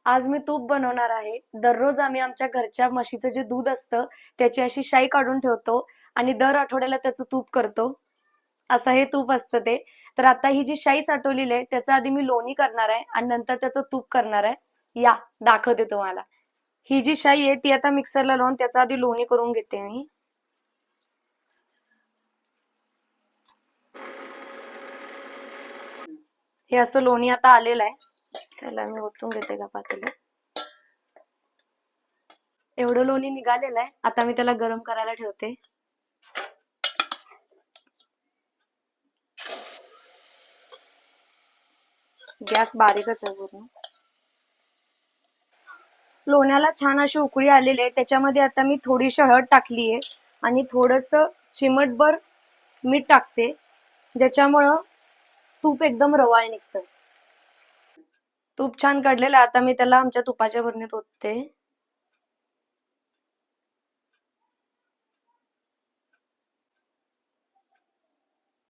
आज मी तूप बनवणार आहे. दररोज आम्ही आमच्या घरच्या म्हशीचं जे दूध असतं त्याची अशी शाई काढून ठेवतो आणि दर आठवड्याला त्याचं तूप करतो. असं हे तूप असतं ते. तर आता ही जी शाई साठवलेली आहे त्याचा आधी मी लोणी करणार आहे आणि नंतर त्याचं तूप करणार आहे. या दाखवते तुम्हाला. ही जी शाई आहे ती आता मिक्सरला लावून त्याचा आधी लोणी करून घेते मी. हे असं लोणी आता आलेलं आहे. त्याला मी ओतून घेते का पातेल्यात. एवढं लोणी निघालेलं आहे. आता मी त्याला गरम करायला ठेवते. गॅस बारीकच आहे पूर्ण. लोण्याला छान अशी उकळी आलेली आहे. त्याच्यामध्ये आता मी थोडीशी हळद टाकली आहे आणि थोडस चिमटभर मीठ टाकते, ज्याच्यामुळं तूप एकदम रवाळ निघतं. तूप छान काढलेलं आहे. आता मी त्याला आमच्या तुपाच्या भरणीत ओतते.